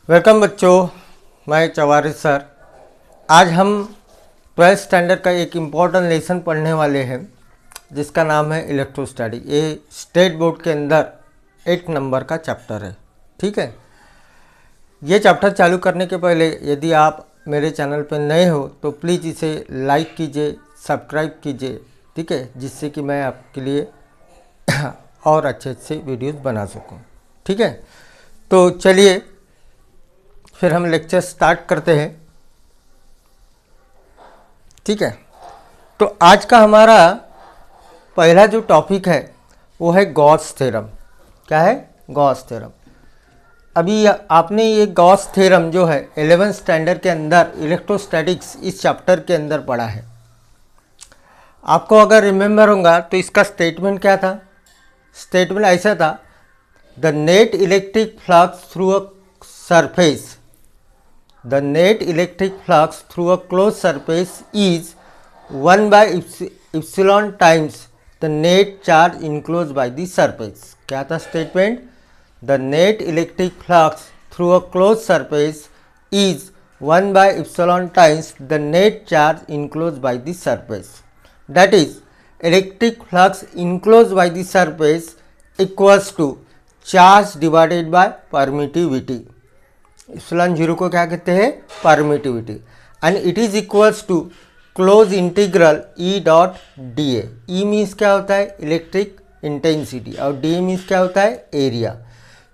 Welcome बच्चों, मैं चवारी sir. आज हम 12th स्टैंडर्ड का एक इम्पॉर्टेंट लेसन पढ़ने वाले हैं जिसका नाम है इलेक्ट्रोस्टैटिक। ये स्टेट बोर्ड के अंदर 8 नंबर का चैप्टर है। ठीक है, ये चैप्टर चालू करने के पहले यदि आप मेरे चैनल पर नए हो तो प्लीज़ इसे लाइक कीजिए, सब्सक्राइब कीजिए, ठीक है, जिससे कि मैं आपके लिए और अच्छे से वीडियोस बना सकूं। ठीक है, तो चलिए फिर हम लेक्चर स्टार्ट करते हैं। ठीक है, तो आज का हमारा पहला जो टॉपिक है वो है गॉस थ्योरम। क्या है? Gauss theorem. अभी आपने ये गॉस थ्योरम जो है 11th स्टैंडर्ड के अंदर इलेक्ट्रोस्टैटिक्स इस चैप्टर के अंदर पढ़ा है। आपको अगर रिमेंबर होगा तो इसका स्टेटमेंट क्या था? स्टेटमेंट ऐसा था, the net electric flux through a surface, the net electric flux through a closed surface is 1 by epsilon times the net charge enclosed by the surface। क्या था statement? the net electric flux through a closed surface is 1 by epsilon times the net charge enclosed by the surface, that is electric flux enclosed by the surface equals to charge divided by permittivity। Epsilon zero को क्या कहते हैं? Permittivity. And it is equals to close integral E dot D A. E means क्या होता है? Electric intensity, और D A means क्या होता है? एरिया।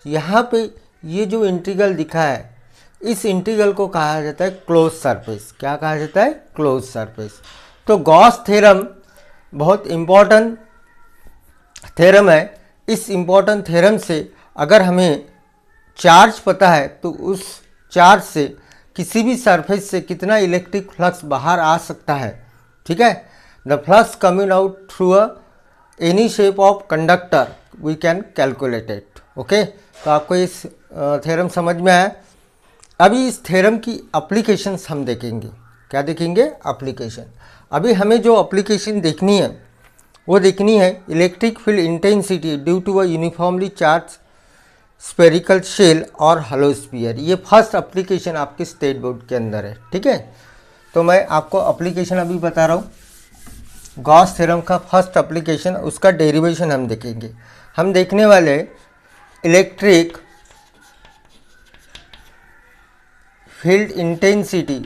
यहाँ पे ये जो इंटीग्रल दिखा है, इस इंटीग्रल को कहा जाता है क्लोज सरफेस। क्या कहा जाता है? Close surface. तो गॉस थ्योरम बहुत इम्पॉर्टेंट थ्योरम है। इस इम्पॉर्टेंट थ्योरम से अगर हमें चार्ज पता है तो उस चार्ज से किसी भी सरफेस से कितना इलेक्ट्रिक फ्लक्स बाहर आ सकता है। ठीक है, the flux coming out through any shape of conductor we can calculate it. Okay, तो आपको इस थ्योरम समझ में आया। अभी इस थ्योरम की एप्लीकेशंस हम देखेंगे। क्या देखेंगे? एप्लीकेशन। अभी हमें जो एप्लीकेशन देखनी है वो देखनी है electric field intensity due to a uniformly charge spherical shell और हलो स्फीयर। ये फर्स्ट एप्लीकेशन आपके स्टेट बोर्ड के अंदर है। ठीक है, तो मैं आपको एप्लीकेशन अभी बता रहा हूँ। गॉस थ्योरम का फर्स्ट एप्लीकेशन, उसका डेरिवेशन हम देखेंगे। हम देखने वाले electric field intensity,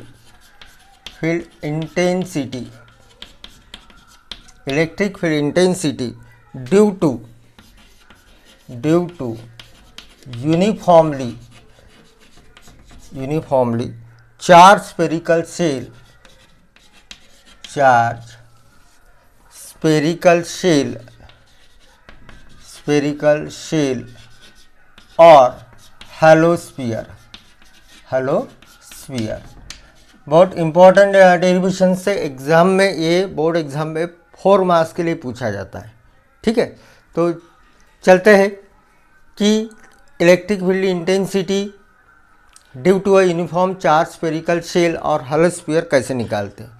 electric field intensity due to uniformly charged spherical shell और halo sphere। बहुत इंपॉर्टेंट डेरिवेशन से एग्जाम में, ये बोर्ड एग्जाम में 4 मार्क्स के लिए पूछा जाता है। ठीक है, तो चलते हैं कि electric field intensity due to a uniform charge spherical shell और हलो स्फीयर कैसे निकालते हैं।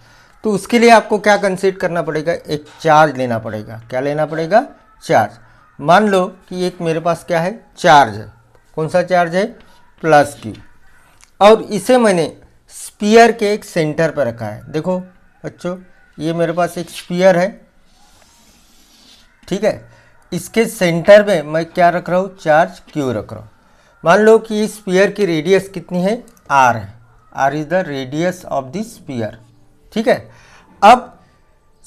तो उसके लिए आपको क्या कंसीडर करना पड़ेगा? एक चार्ज लेना पड़ेगा। क्या लेना पड़ेगा? चार्ज। मान लो कि एक मेरे पास क्या है? चार्ज है। कौन सा चार्ज है? Plus Q. और इसे मैंने स्फीयर के एक सेंटर पर रखा है। देखो बच्चों, ये मेरे पास एक स्फीयर है। ठीक है, इसके सेंटर में मैं क्या रख रहा हूँ? चार्ज क्यू रख रहा हूँ। मान लो कि इस स्फीयर की रेडियस कितनी है? आर है। R is the radius of the sphere. ठीक है, अब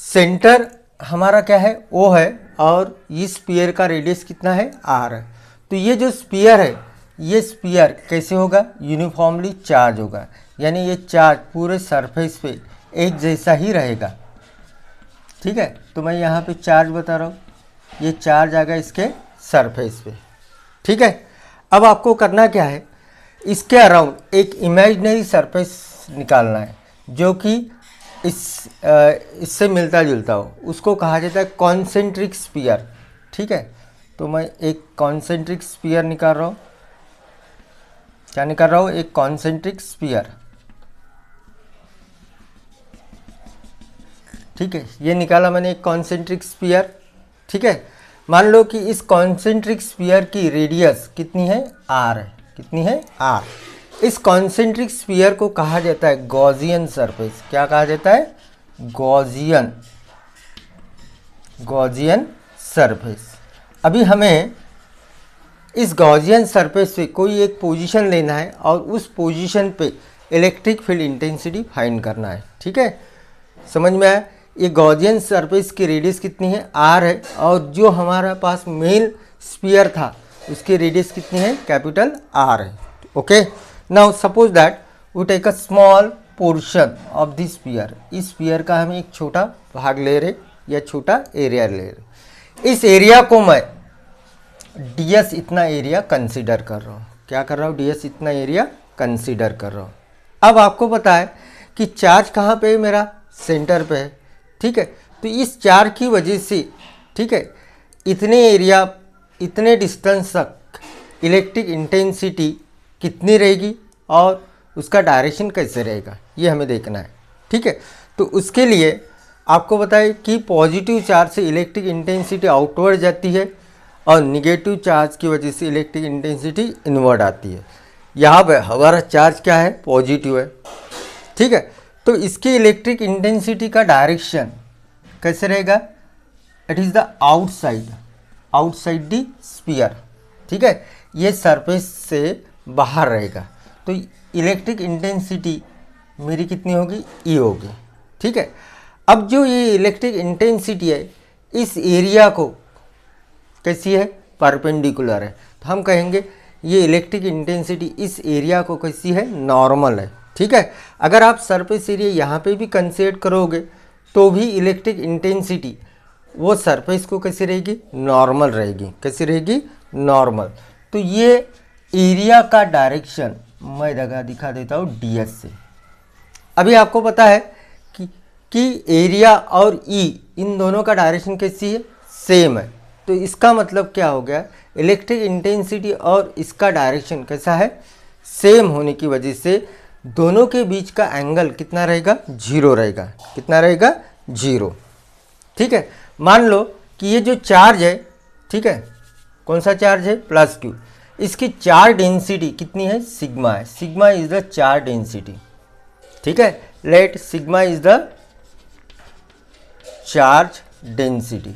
सेंटर हमारा क्या है? ओ है, और इस स्फीयर का रेडियस कितना है? आर है। तो ये जो स्फीयर है, ये स्फीयर कैसे होगा? यूनिफॉर्मली चार्ज होगा, यानी ये चार्ज पूरे सरफेस पे एक जैसा ही रहेगा। ठीक है, तो मैं यहाँ पे चार्ज बता रहा हूँ। ये चार्ज आ गया इसके सरफेस पे। ठीक है, अब आपको करना क्या है? इसके अराउंड एक इमेजिनरी सरफेस निकालना है जो कि इससे मिलता जुलता हो। उसको कहा जाता है कॉन्सेंट्रिक स्फीयर। ठीक है, तो मैं एक कॉन्सेंट्रिक स्फीयर निकाल रहा हूँ। क्या निकाल रहा हूँ? एक कॉन्सेंट्रिक स्फीयर। ठीक है, ये निकाला मैंने एक कॉन्सेंट्रिक स्फीयर। ठीक है, मान लो कि इस कॉन्सेंट्रिक स्फीयर की रेडियस कितनी है? आर है। कितनी है? आर। इस कॉन्सेंट्रिक स्फीयर को कहा जाता है गॉसियन सरफेस। क्या कहा जाता है? Gaussian surface. अभी हमें इस गॉसियन सरफेस पे कोई एक पोजीशन लेना है और उस पोजीशन पे इलेक्ट्रिक फील्ड इंटेंसिटी फाइंड करना है। ठीक है, समझ में आया? ये गॉसियन सरफेस की रेडियस कितनी है? r है, और जो हमारा पास मेन स्फीयर था उसकी रेडियस कितनी है? कैपिटल R है। Okay, now suppose that we take a small portion of this sphere. इस स्फीयर का हम एक छोटा भाग ले रहे या छोटा एरिया ले रहे। इस एरिया को मैं ds इतना एरिया कंसीडर कर रहा हूँ। क्या कर रहा हूँ? ds इतना एरिया कंसीडर कर रहा हूँ। अब आपको पता है कि चार्ज कहाँ पे है? मेरा सेंटर पे है। ठीक है, तो इस चार्ज की वजह से, ठीक है, इतने एरिया, इतने डिस्टेंस तक इलेक्ट्रिक इंटेंसिटी कितनी रहेगी और उसका डायरेक्शन कैसे रहेगा, ये हमें देखना है। ठीक है, तो उसके लिए आपको बताए कि पॉजिटिव चार्ज से इलेक्ट्रिक इंटेंसिटी आउटवर्ड जाती है और निगेटिव चार्ज की वजह से इलेक्ट्रिक इंटेंसिटी इनवर्ड आती है। यहाँ पे हमारा चार्ज क्या है? पॉजिटिव है। ठीक है, तो इसकी इलेक्ट्रिक इंटेंसिटी का डायरेक्शन कैसे रहेगा? It is the outside the sphere. ठीक है, ये सरफेस से बाहर रहेगा, तो इलेक्ट्रिक इंटेंसिटी मेरी कितनी होगी? ई होगी। ठीक है, अब जो ये इलेक्ट्रिक इंटेंसिटी है इस एरिया को कैसी है? परपेंडिकुलर है। तो हम कहेंगे ये इलेक्ट्रिक इंटेंसिटी इस एरिया को कैसी है? नॉर्मल है। ठीक है, अगर आप सरफेस एरिया यहाँ पे भी कंसीडर करोगे तो भी इलेक्ट्रिक इंटेंसिटी वो सरफेस को कैसी रहेगी? नॉर्मल रहेगी। कैसी रहेगी? नॉर्मल। तो ये एरिया का डायरेक्शन मैं दिखा देता हूँ ds से। अभी आपको पता है कि एरिया और E इन दोनों का डायरेक्शन कैसी है? सेम है। तो इसका मतलब क्या हो गया? इलेक्ट्रिक इंटेंसिटी और इसका डायरेक्शन कैसा है? सेम होने की वजह से दोनों के बीच का एंगल कितना रहेगा? 0 रहेगा। कितना रहेगा? 0। ठीक है, मान लो कि ये जो चार्ज है, ठीक है, कौन सा चार्ज है? Plus Q। इसकी चार्ज डेंसिटी कितनी है? सिग्मा है। Sigma is the charge density. ठीक है, let sigma is the charge density.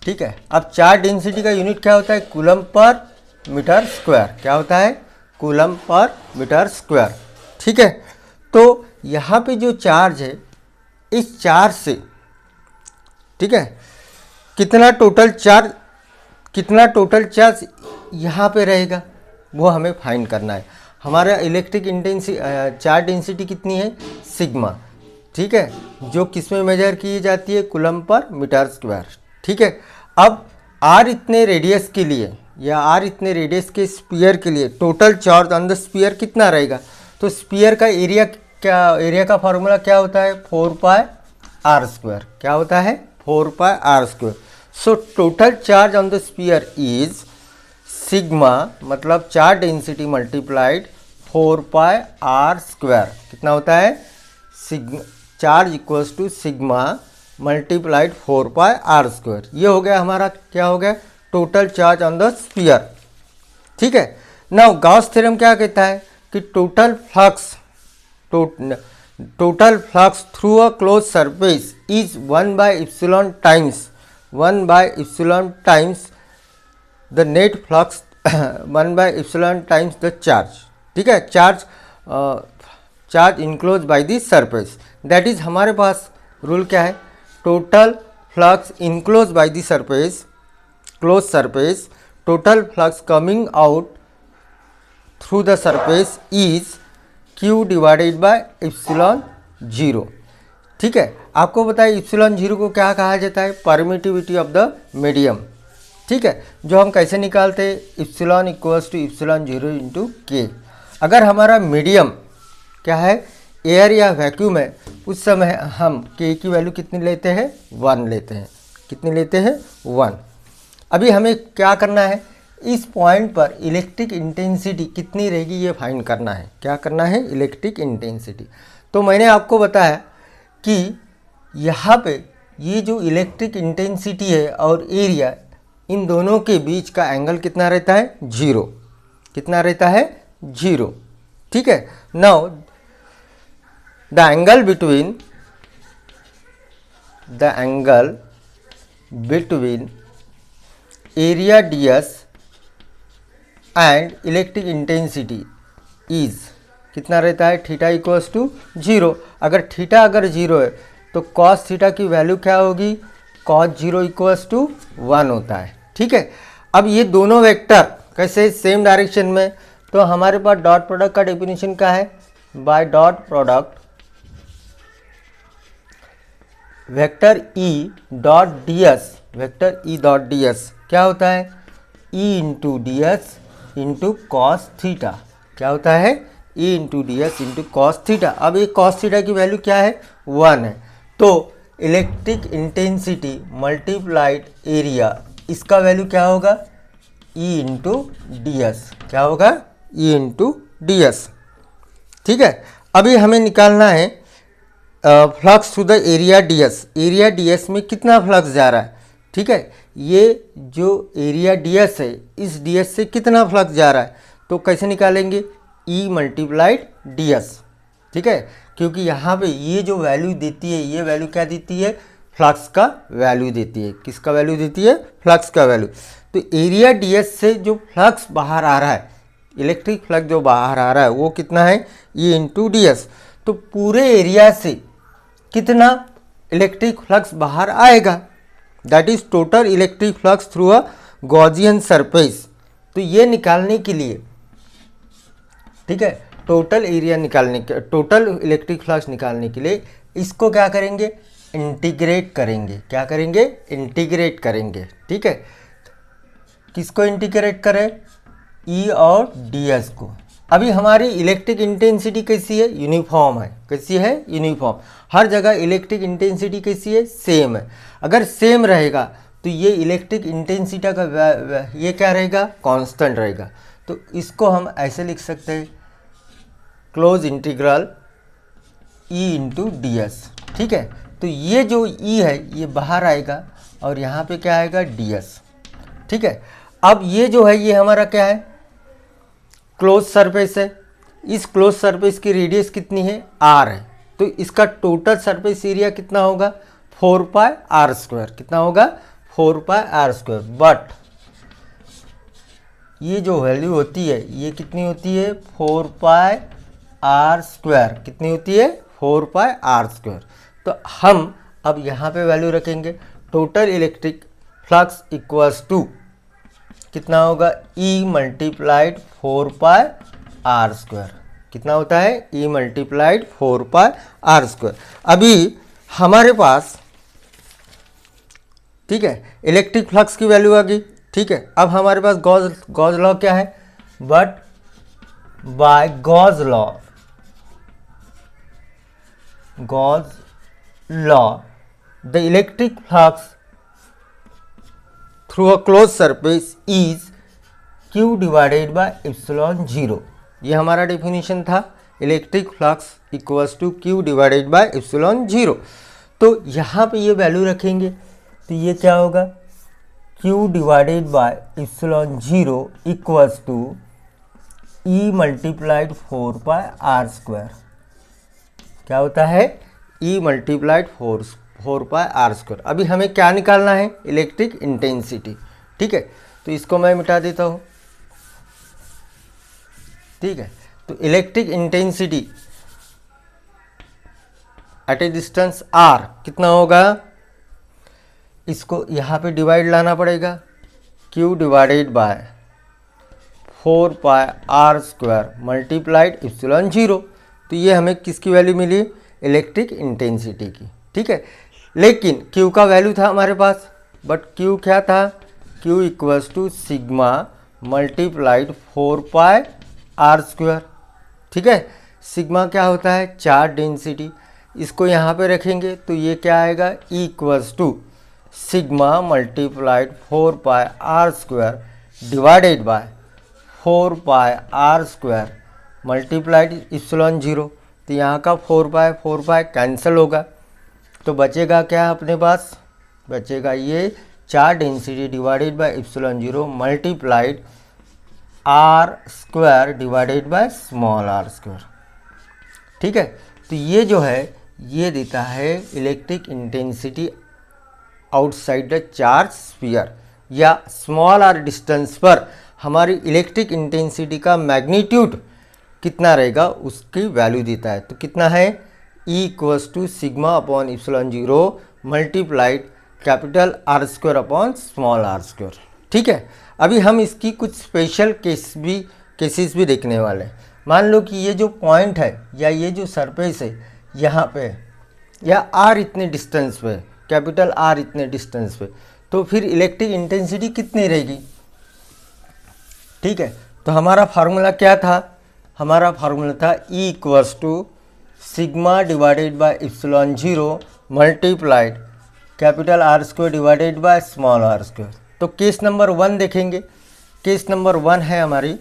ठीक है, अब चार्ज डेंसिटी का यूनिट क्या होता है? Coulomb per metre square. क्या होता है? Coulomb per metre square. ठीक है, तो यहाँ पे जो चार्ज है, इस चार्ज से, ठीक है, कितना टोटल चार्ज यहाँ पे रहेगा वो हमें फाइंड करना है। हमारा इलेक्ट्रिक इंटेंसिटी चार्ज डेंसिटी कितनी है? सिग्मा। ठीक है, जो किस में मेजर की जाती है? Coulomb per metre square. ठीक है, अब r इतने रेडियस के लिए या r इतने रेडियस के स्फीयर के लिए total charge on the sphere कितना रहेगा? तो स्फीयर का एरिया का फॉर्मूला क्या होता है? 4 पाई r स्क्वायर। क्या होता है? 4 pi r square. So total charge on the sphere is sigma, मतलब charge density multiplied 4 pi r square. कितना होता है? Charge equals to sigma multiplied 4 pi r square. ये हो गया हमारा, क्या हो गया? Total charge on the sphere. ठीक है, नाउ गॉस थ्योरम क्या कहता है कि total flux through a close surface is 1 by epsilon times the net flux 1 by epsilon times the charge. ठीक है, charge enclose by the surface. That is हमारे पास rule क्या है? Total flux enclose by the surface, close surface, total flux coming out through the surface is Q divided by epsilon 0। ठीक है, आपको बताइए epsilon 0 को क्या कहा जाता है? Permittivity of the medium. ठीक है, जो हम कैसे निकालते हैं? Epsilon equals to epsilon 0 into K. अगर हमारा मीडियम क्या है? एयर या वैक्यूम है, उस समय हम के की वैल्यू कितनी लेते हैं? 1 लेते हैं। कितनी लेते हैं? 1। अभी हमें क्या करना है? इस पॉइंट पर इलेक्ट्रिक इंटेंसिटी कितनी रहेगी ये फाइंड करना है। क्या करना है? Electric intensity. तो मैंने आपको बताया कि यहाँ पे ये जो इलेक्ट्रिक इंटेंसिटी है और एरिया, इन दोनों के बीच का एंगल कितना रहता है? 0। कितना रहता है? 0। ठीक है। Now the angle between area ds and electric intensity is कितना रहता है, थीटा इक्वल्स टू 0। अगर थीटा अगर 0 है तो कॉस थीटा की वैल्यू क्या होगी, कॉस 0 इक्वल्स टू 1 होता है। ठीक है। अब ये दोनों वेक्टर कैसे सेम डायरेक्शन में, तो हमारे पास डॉट प्रोडक्ट का डेफिनेशन क्या है, by dot product vector E dot D S क्या होता है, E into D S into cos theta. क्या होता है, E into D S into cos theta. अब ये कॉस थीटा की वैल्यू क्या है, 1 है। तो इलेक्ट्रिक इंटेंसिटी मल्टीप्लाइड एरिया, इसका वैल्यू क्या होगा, ई इंटू डी एस। क्या होगा, ई इंटू डी एस। ठीक है। अभी हमें निकालना है flux to the area D S. Area D S में कितना फ्लक्स जा रहा है। ठीक है। ये जो एरिया डी एस है, इस डी एस से कितना फ्लक्स जा रहा है, तो कैसे निकालेंगे, ई मल्टीप्लाइड डी एस। ठीक है। क्योंकि यहाँ पे ये जो वैल्यू देती है, ये वैल्यू क्या देती है, फ्लक्स का वैल्यू देती है। किसका वैल्यू देती है, फ्लक्स का वैल्यू। तो एरिया डी एस से जो फ्लक्स बाहर आ रहा है, इलेक्ट्रिक फ्लक्स जो बाहर आ रहा है वो कितना है, ई इंटू डी एस। तो पूरे एरिया से कितना इलेक्ट्रिक फ्लक्स बाहर आएगा, that is total electric flux through a Gaussian surface. तो ये निकालने के लिए, ठीक है, टोटल एरिया निकालने के, टोटल इलेक्ट्रिक फ्लक्स निकालने के लिए इसको क्या करेंगे, इंटीग्रेट करेंगे। क्या करेंगे, इंटीग्रेट करेंगे। ठीक है। किसको इंटीग्रेट करें, ई और डी एस को। अभी हमारी इलेक्ट्रिक इंटेंसिटी कैसी है, यूनिफॉर्म है। कैसी है, यूनिफॉर्म। हर जगह इलेक्ट्रिक इंटेंसिटी कैसी है, सेम है। अगर सेम रहेगा तो ये इलेक्ट्रिक इंटेंसिटी का ये क्या रहेगा, कांस्टेंट रहेगा। तो इसको हम ऐसे लिख सकते हैं, क्लोज इंटीग्रल ई इंटू डी एस। ठीक है। तो ये जो ई है ये बाहर आएगा और यहाँ पे क्या आएगा, डी एस। ठीक है। अब ये जो है ये हमारा क्या है, क्लोज सरफेस है। इस क्लोज सरफेस की रेडियस कितनी है, आर है। तो इसका टोटल सरफेस एरिया कितना होगा, 4 पाई आर स्क्वायर। कितना होगा, 4 पाई आर स्क्वायर। बट ये जो वैल्यू होती है ये कितनी होती है, 4 पाई आर स्क्वायर। कितनी होती है, 4 पाई आर स्क्वायर। तो हम अब यहाँ पे वैल्यू रखेंगे, total electric flux equals to कितना होगा, E multiplied 4 pi R square. कितना होता है, E multiplied 4 pi R square. अभी हमारे पास, ठीक है, इलेक्ट्रिक फ्लक्स की वैल्यू आ गई। ठीक है। अब हमारे पास गॉस लॉ क्या है, but by Gauss law the electric flux through a close surface is Q divided by epsilon 0। ये हमारा डेफिनेशन था, electric flux equals to Q divided by epsilon 0। तो यहाँ पे ये वैल्यू रखेंगे तो ये क्या होगा, Q divided by epsilon 0 equals to E multiplied 4 pi R square. क्या होता है, E multiplied 4 pi R square. अभी हमें क्या निकालना है, इलेक्ट्रिक इंटेंसिटी। ठीक है। तो इसको मैं मिटा देता हूँ। ठीक है। तो electric intensity at a distance R कितना होगा, इसको यहाँ पे डिवाइड लाना पड़ेगा, Q divided by 4 pi R square multiplied epsilon 0। तो ये हमें किसकी वैल्यू मिली, इलेक्ट्रिक इंटेंसिटी की। ठीक है। लेकिन Q का वैल्यू था हमारे पास, बट Q क्या था, Q equals to sigma multiplied 4 pi R square. ठीक है। सिग्मा क्या होता है, चार्ज डेंसिटी। इसको यहाँ पे रखेंगे तो ये क्या आएगा, E equals to sigma multiplied 4 pi R square divided by 4 pi R square multiplied epsilon 0। तो यहाँ का 4 पाई कैंसिल होगा, तो बचेगा क्या अपने पास, बचेगा ये charge density divided by epsilon 0 multiplied R square divided by small R square. ठीक है, तो ये जो है ये देता है electric intensity outside the charge sphere, या स्मॉल आर डिस्टेंस पर हमारी इलेक्ट्रिक इंटेंसिटी का मैग्नीट्यूड कितना रहेगा उसकी वैल्यू देता है। तो कितना है, E equals to sigma upon epsilon zero multiplied capital R square upon small R square. ठीक है, अभी हम इसकी कुछ स्पेशल केसेस भी देखने वाले हैं। मान लो कि ये जो पॉइंट है या ये जो सरफेस है यहाँ पे, या आर इतने डिस्टेंस पे, कैपिटल आर इतने डिस्टेंस पे, तो फिर इलेक्ट्रिक इंटेंसिटी कितनी रहेगी। ठीक है, तो हमारा फार्मूला क्या था, हमारा फार्मूला था E equals to sigma divided by epsilon zero multiplied capital R square divided by small R square. तो केस नंबर 1 देखेंगे। केस नंबर 1 है हमारी,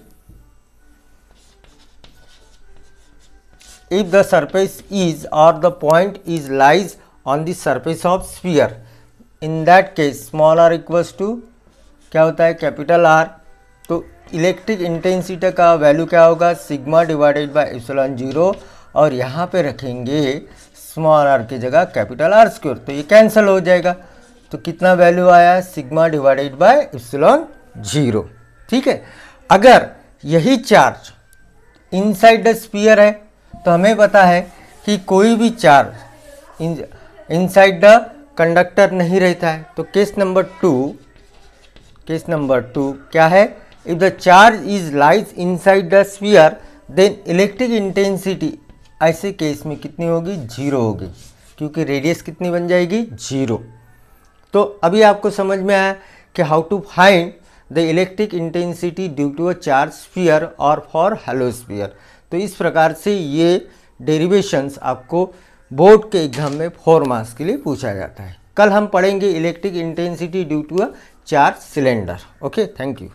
इफ द सरफेस इज और the point is lies on the surface of sphere, in that case small R equals to क्या होता है, capital R. तो electric intensity का वैल्यू क्या होगा, sigma divided by epsilon zero, और यहाँ पे रखेंगे स्मॉल आर की जगह कैपिटल आर स्क्वायर, तो ये कैंसिल हो जाएगा। तो कितना वैल्यू आया, sigma divided by epsilon zero. ठीक है, अगर यही चार्ज इनसाइड द स्फीयर है तो हमें पता है कि कोई भी चार्ज इनसाइड द कंडक्टर नहीं रहता है। तो केस नंबर टू क्या है, if the charge is lies inside the sphere then electric intensity ऐसे केस में कितनी होगी, जीरो होगी, क्योंकि रेडियस कितनी बन जाएगी, जीरो। तो अभी आपको समझ में आया कि how to find the electric intensity due to a charge sphere और फॉर हैलो स्फीयर। तो इस प्रकार से ये डेरिवेशंस आपको बोर्ड के एग्जाम में 4 मार्क्स के लिए पूछा जाता है। कल हम पढ़ेंगे electric intensity due to a charge cylinder. Okay, thank you.